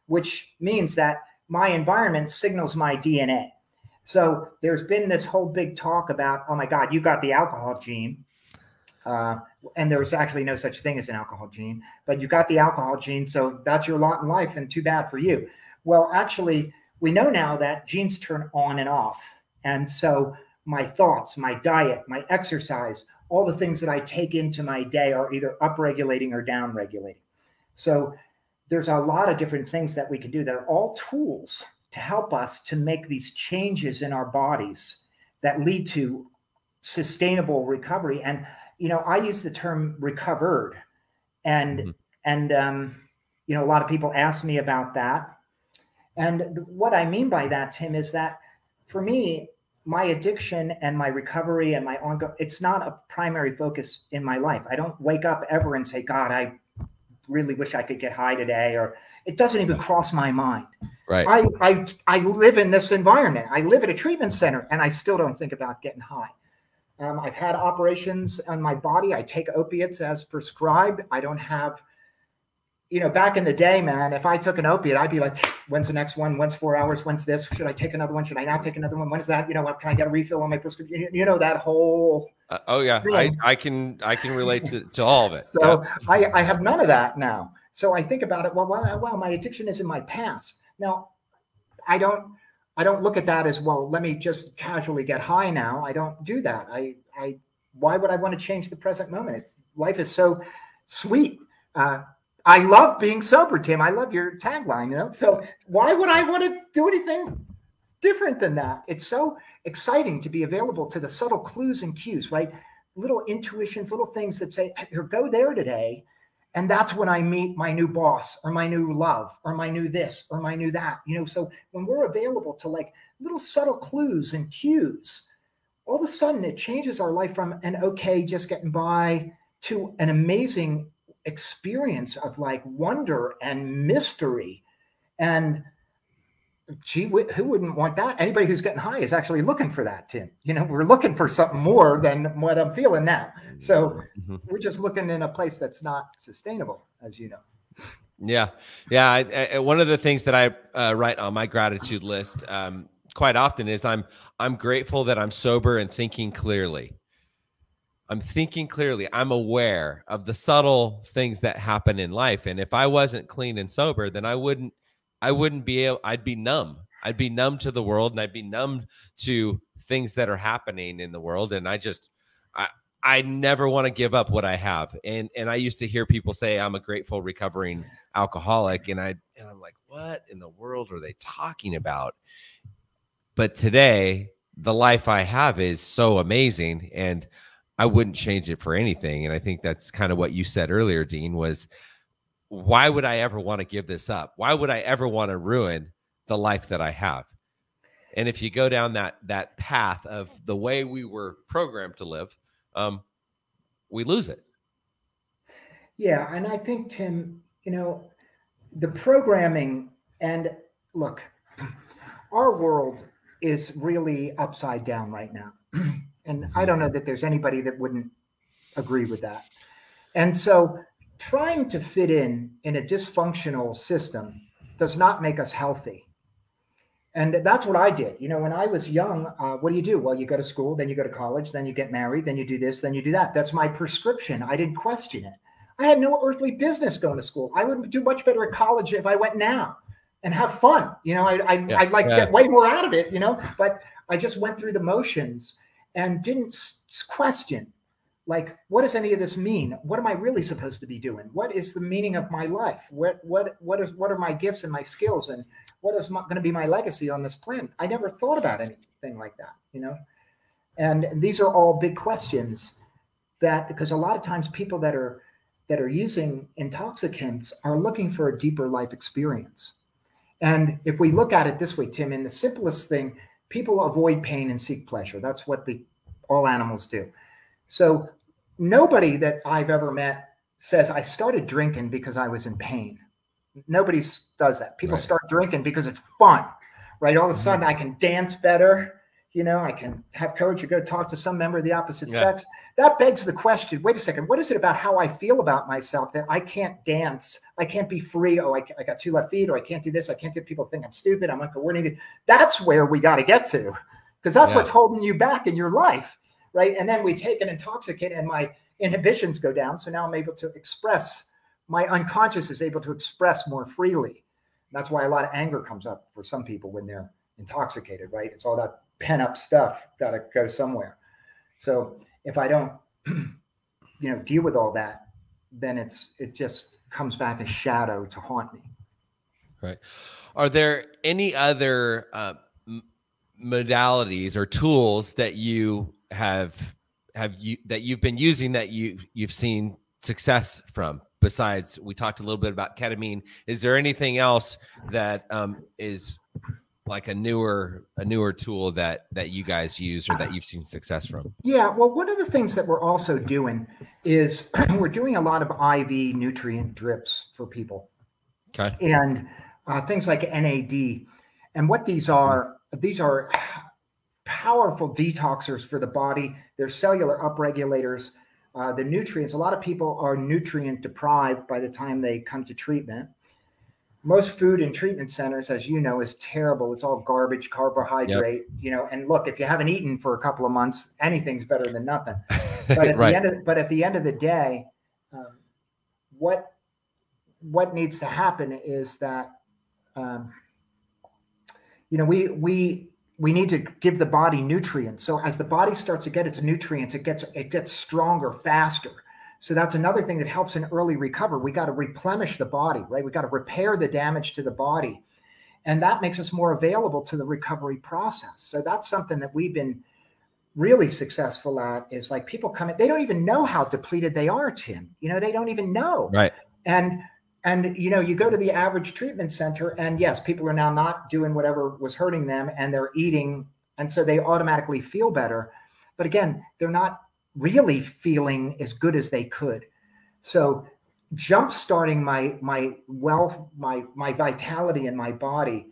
which means that my environment signals my DNA. So there's been this whole big talk about, oh my God, you got the alcohol gene. And there was actually no such thing as an alcohol gene, but you got the alcohol gene. So that's your lot in life, and too bad for you. Well, actually, we know now that genes turn on and off. And so my thoughts, my diet, my exercise, all the things that I take into my day are either upregulating or downregulating. So there's a lot of different things that we can do that are all tools to help us to make these changes in our bodies that lead to sustainable recovery. And, I use the term recovered, and a lot of people ask me about that. And what I mean by that, Tim, is that for me, my addiction and my recovery and my ongoing, it's not a primary focus in my life. I don't wake up ever and say, God, I really wish I could get high today, or it doesn't even cross my mind. Right. I live in this environment. I live at a treatment center, and I still don't think about getting high. I've had operations on my body. I take opiates as prescribed. I don't have, back in the day, man, if I took an opiate, I'd be like, when's the next one? When's 4 hours? When's this? Should I take another one? Should I not take another one? When is that? Can I get a refill on my prescription? That whole. Oh yeah. I can relate to all of it. So yeah. I have none of that now. So I think about it. Well, my addiction is in my past. Now, I don't look at that as, well, let me just casually get high now. I don't do that. Why would I want to change the present moment? Life is so sweet. I love being sober, Tim. I love your tagline, So why would I want to do anything different than that? It's so exciting to be available to the subtle clues and cues, right? Little intuitions, little things that say, go there today. And that's when I meet my new boss, or my new love, or my new this, or my new that, So when we're available to like little subtle clues and cues, all of a sudden it changes our life from an okay, just getting by, to an amazing experience of like wonder and mystery. And gee, who wouldn't want that? Anybody who's getting high is actually looking for that, Tim. We're looking for something more than what I'm feeling now. So we're just looking in a place that's not sustainable, as you know. Yeah. Yeah. One of the things that I write on my gratitude list quite often is I'm grateful that I'm sober and thinking clearly. I'm thinking clearly. I'm aware of the subtle things that happen in life. And if I wasn't clean and sober, then I wouldn't be able, I'd be numb. I'd be numb to the world, and I'd be numb to things that are happening in the world. And I never want to give up what I have. And I used to hear people say I'm a grateful recovering alcoholic. And I'm like, what in the world are they talking about? But today, the life I have is so amazing, and I wouldn't change it for anything. And I think that's kind of what you said earlier, Dean, was, why would I ever want to give this up? Why would I ever want to ruin the life that I have? And if you go down that path of the way we were programmed to live, we lose it. Yeah. And I think, Tim, the programming And look, our world is really upside down right now. And I don't know that there's anybody that wouldn't agree with that. And so trying to fit in a dysfunctional system does not make us healthy. And that's what I did. You know, when I was young, what do? Well, you go to school, then you go to college, then you get married, then you do this, then you do that. That's my prescription. I didn't question it. I had no earthly business going to school. I would do much better at college if I went now and have fun. You know, I'd get way more out of it, you know, but I just went through the motions and didn't question, like, what does any of this mean? What am I really supposed to be doing? What is the meaning of my life? What are my gifts and my skills? And what is going to be my legacy on this planet? I never thought about anything like that, you know? And these are all big questions that, because a lot of times people that are using intoxicants are looking for a deeper life experience. And if we look at it this way, Tim, in the simplest thing, people avoid pain and seek pleasure. That's what all animals do. So nobody that I've ever met says, I started drinking because I was in pain. Nobody does that. People start drinking because it's fun, right? All of a sudden I can dance better. You know, I can have courage to go talk to some member of the opposite sex. That begs the question, wait a second, what is it about how I feel about myself that I can't dance? I can't be free. Oh, I got 2 left feet, or I can't do this. I can't do, people think I'm stupid. I'm uncoordinated. That's where we got to get to, because that's what's holding you back in your life, right? And then we take an intoxicant and my inhibitions go down. So now I'm able to express, my unconscious is able to express more freely. And that's why a lot of anger comes up for some people when they're intoxicated, right? It's all that pent up stuff, got to go somewhere. So if I don't, you know, deal with all that, then it just comes back as shadow to haunt me. Right. Are there any other modalities or tools that you that you've been using that you've seen success from? Besides, we talked a little bit about ketamine. Is there anything else that is like a newer tool that you guys use or that you've seen success from? Yeah, well, one of the things that we're also doing is we're doing a lot of IV nutrient drips for people. Okay. And things like NAD. And what these are powerful detoxers for the body. They're cellular upregulators. The nutrients, a lot of people are nutrient deprived by the time they come to treatment. Most food in treatment centers, as you know, is terrible. It's all garbage, carbohydrate, you know, and look, if you haven't eaten for a couple of months, anything's better than nothing. But at the end of the day, what needs to happen is that, you know, we need to give the body nutrients. So as the body starts to get its nutrients, it gets stronger, faster. So that's another thing that helps in early recovery. We got to replenish the body, right? We got to repair the damage to the body. And that makes us more available to the recovery process. So that's something that we've been really successful at, is like people come in, they don't even know how depleted they are, Tim. You know, they don't even know. Right. And you know, you go to the average treatment center and yes, people are now not doing whatever was hurting them and they're eating. And so they automatically feel better. But again, they're not really feeling as good as they could. So jump starting my wealth, my vitality in my body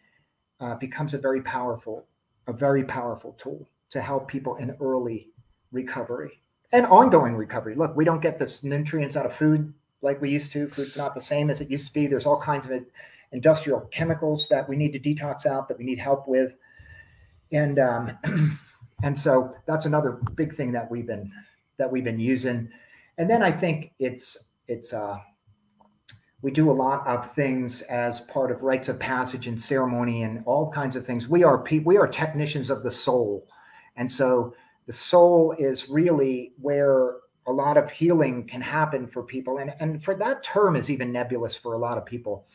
becomes a very powerful tool to help people in early recovery and ongoing recovery. Look, we don't get this nutrients out of food like we used to. Food's not the same as it used to be. There's all kinds of industrial chemicals that we need to detox out, that we need help with. And so that's another big thing that we've been using. And then I think we do a lot of things as part of rites of passage and ceremony and all kinds of things. We are technicians of the soul. And so the soul is really where a lot of healing can happen for people. And for that term is even nebulous for a lot of people.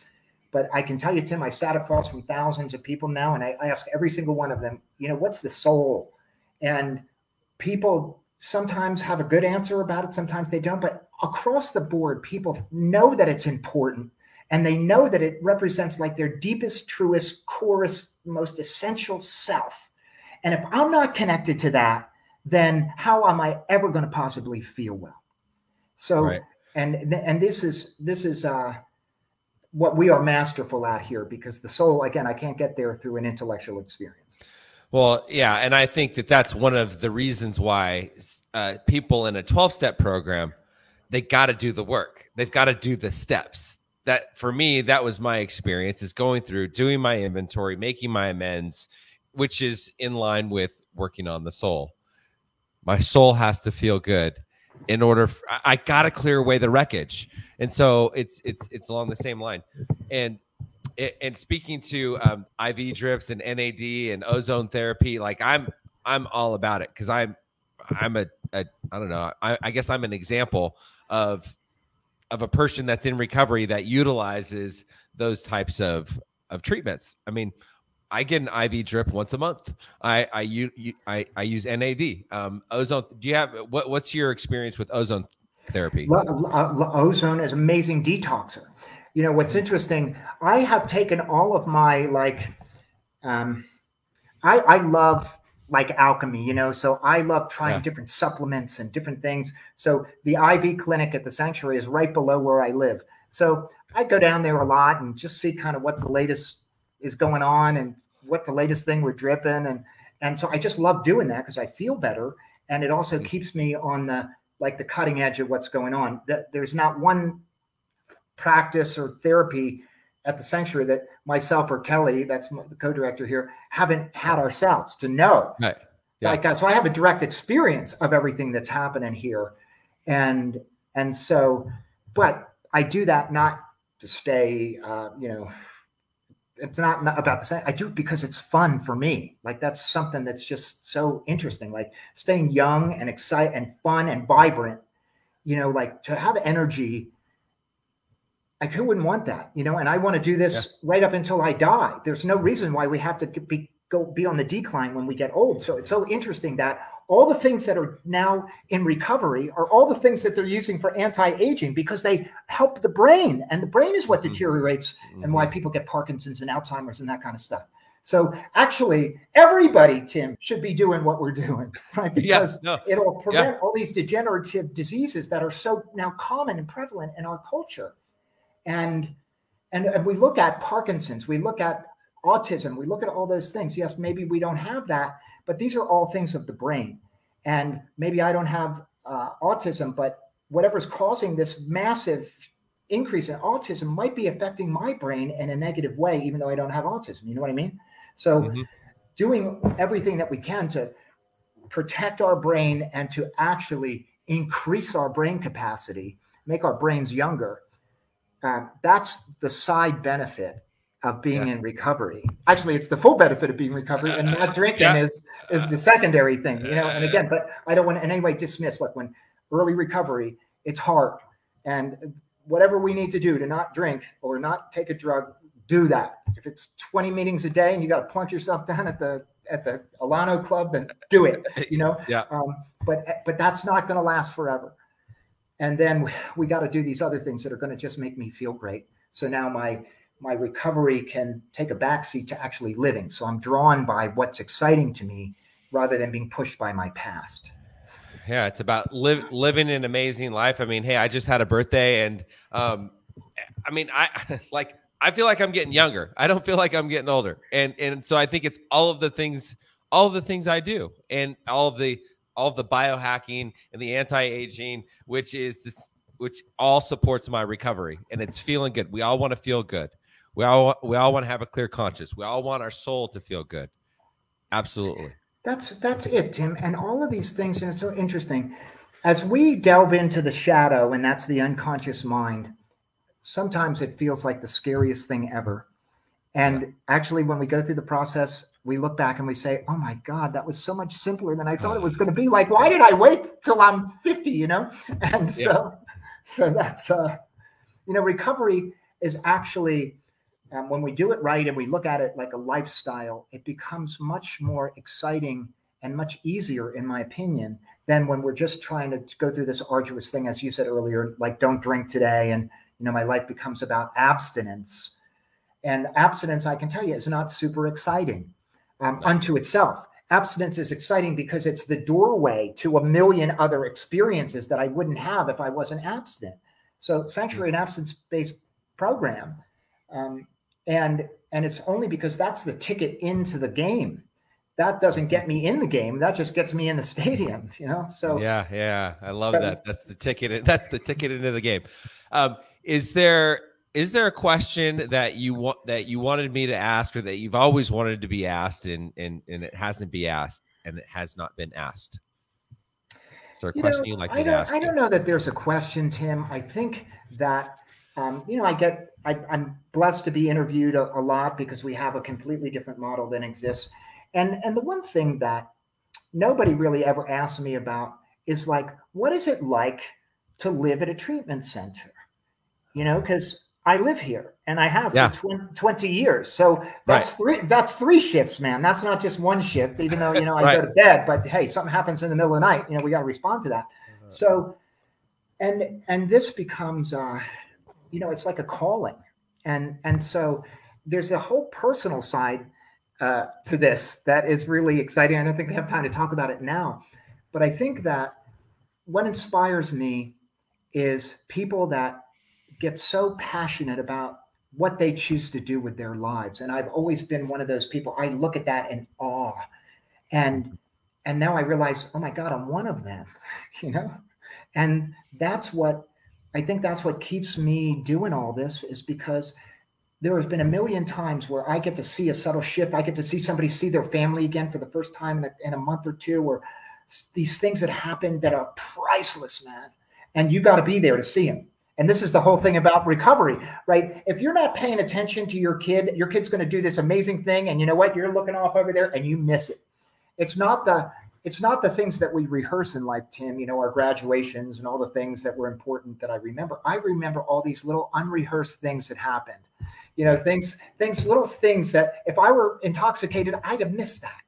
But I can tell you, Tim, I've sat across from thousands of people now, and I ask every single one of them, you know, what's the soul? And people sometimes have a good answer about it. Sometimes they don't. But across the board, people know that it's important. And they know that it represents like their deepest, truest, corest, most essential self. And if I'm not connected to that, then how am I ever going to possibly feel well? So, right. and this is what we are masterful at here, because the soul, again, I can't get there through an intellectual experience. Well, yeah. And I think that that's one of the reasons why people in a 12-step program, they got to do the work. They've got to do the steps. That for me, that was my experience, is going through, doing my inventory, making my amends, which is in line with working on the soul. My soul has to feel good in order. I got to clear away the wreckage. And so it's along the same line. And speaking to IV drips and NAD and ozone therapy, like I'm all about it, because I'm a I don't know, I guess I'm an example of a person that's in recovery that utilizes those types of treatments. I mean, I get an IV drip once a month. I use NAD. Ozone. Do you have what's your experience with ozone therapy? Ozone is amazing detoxer. You know, what's interesting, I have taken all of my, like, I love, like, alchemy, you know, so I love trying different supplements and different things. So the IV clinic at the sanctuary is right below where I live. So I go down there a lot and just see kind of what the latest is going on and what the latest thing we're dripping. And so I just love doing that because I feel better. And it also keeps me on the cutting edge of what's going on. There's not one practice or therapy at the sanctuary that myself or Kelly, that's the co-director here, haven't had ourselves to know. Right. Yeah. Like, so I have a direct experience of everything that's happening here. And so, but I do that not to stay, you know, it's not about the same. I do it because it's fun for me. Like, that's something that's just so interesting, like staying young and excited and fun and vibrant, you know, like to have energy. Like, who wouldn't want that, you know? And I want to do this right up until I die. There's no reason why we have to be on the decline when we get old. So it's so interesting that all the things that are now in recovery are all the things that they're using for anti-aging, because they help the brain, and the brain is what deteriorates and why people get Parkinson's and Alzheimer's and that kind of stuff. So actually, everybody, Tim, should be doing what we're doing, right? Because it'll prevent all these degenerative diseases that are so now common and prevalent in our culture. And we look at Parkinson's, we look at autism, we look at all those things. Yes, maybe we don't have that, but these are all things of the brain. And maybe I don't have autism, but whatever's causing this massive increase in autism might be affecting my brain in a negative way, even though I don't have autism. You know what I mean? So doing everything that we can to protect our brain and to actually increase our brain capacity, make our brains younger, that's the side benefit of being in recovery. Actually, it's the full benefit of being in recovery, and not drinking is the secondary thing, you know. And again, but I don't want to in any way dismiss, like, when early recovery, it's hard, and whatever we need to do to not drink or not take a drug, do that. If it's 20 meetings a day and you got to plunk yourself down at the Alano Club, then do it, you know. But that's not going to last forever. And then we got to do these other things that are going to just make me feel great. So now my recovery can take a backseat to actually living. So I'm drawn by what's exciting to me rather than being pushed by my past. Yeah, it's about living an amazing life. I mean, hey, I just had a birthday, and I mean, I feel like I'm getting younger. I don't feel like I'm getting older. And so I think it's all of the things I do, and all of the biohacking and the anti-aging, which all supports my recovery, and it's feeling good. We all want to feel good. We all want to have a clear conscience. We all want our soul to feel good. Absolutely. That's it, Tim. And all of these things, and it's so interesting, as we delve into the shadow, and that's the unconscious mind, sometimes it feels like the scariest thing ever. And actually, when we go through the process, we look back and we say, oh my God, that was so much simpler than I thought it was going to be. Like, why did I wait till I'm 50, you know? And so that's, you know, recovery is actually, when we do it right and we look at it like a lifestyle, it becomes much more exciting and much easier, in my opinion, than when we're just trying to go through this arduous thing, as you said earlier, like, don't drink today. And, you know, my life becomes about abstinence. And abstinence, I can tell you, is not super exciting unto itself. Abstinence is exciting because it's the doorway to a million other experiences that I wouldn't have if I wasn't abstinent. So Sanctuary and Abstinence-based program And it's only because that's the ticket into the game. That doesn't get me in the game. That just gets me in the stadium, you know? So yeah, I love that. That's the ticket. That's the ticket into the game. Is there a question that you wanted me to ask, or that you've always wanted to be asked and it hasn't been asked, and it has not been asked? Is there a question you'd like me to ask? I don't know that there's a question, Tim. I think that, you know, I'm blessed to be interviewed a lot because we have a completely different model than exists. And the one thing that nobody really ever asks me about is, like, what is it like to live at a treatment center? You know, because I live here and I have for 20 years. So that's three shifts, man. That's not just one shift, even though, you know, I go to bed, but hey, something happens in the middle of the night, you know, we got to respond to that. So, and this becomes, you know, it's like a calling. And so there's a whole personal side to this that is really exciting. I don't think we have time to talk about it now, but I think that what inspires me is people that get so passionate about what they choose to do with their lives. And I've always been one of those people. I look at that in awe, and now I realize, oh my God, I'm one of them, you know? And that's what I think, that's what keeps me doing all this, is because there has been a million times where I get to see a subtle shift. I get to see somebody see their family again for the first time in a month or two, or these things that happen that are priceless, man. And you got to be there to see them. And this is the whole thing about recovery, right? If you're not paying attention to your kid's going to do this amazing thing. And you know what? You're looking off over there and you miss it. It's not the things that we rehearse in life, Tim, you know, our graduations and all the things that were important that I remember. I remember all these little unrehearsed things that happened. You know, little things that if I were intoxicated, I'd have missed that.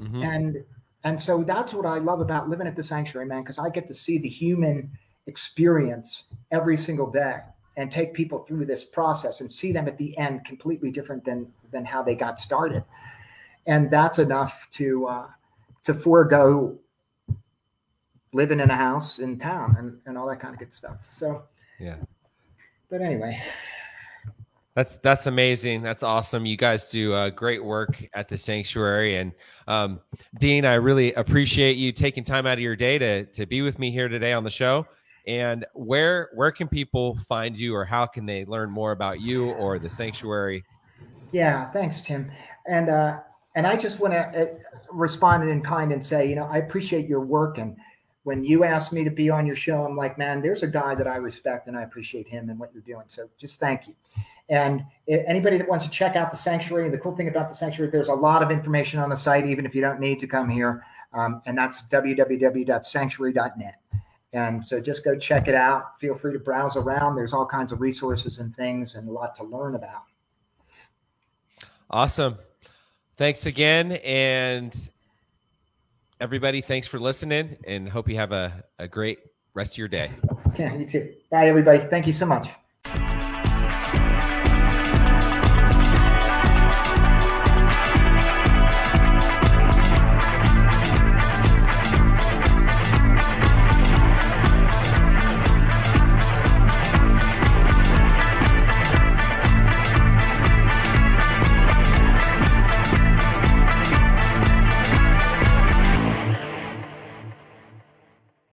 Mm-hmm. And so that's what I love about living at the sanctuary, man, because I get to see the human experience every single day and take people through this process and see them at the end completely different than how they got started. And that's enough to forego living in a house in town and all that kind of good stuff. So, yeah. But anyway. That's amazing. That's awesome. You guys do great work at the sanctuary. And Dean, I really appreciate you taking time out of your day to be with me here today on the show. And where can people find you, or how can they learn more about you or the sanctuary? Yeah, thanks, Tim. And I just want to respond in kind and say, you know, I appreciate your work. And when you asked me to be on your show, I'm like, man, there's a guy that I respect and I appreciate him and what you're doing. So just thank you. And anybody that wants to check out the sanctuary, the cool thing about the sanctuary, there's a lot of information on the site, even if you don't need to come here. And that's www.sanctuary.net. And so just go check it out. Feel free to browse around. There's all kinds of resources and things and a lot to learn about. Awesome. Thanks again. And everybody, thanks for listening, and hope you have a great rest of your day. Yeah, you too. Bye, everybody. Thank you so much.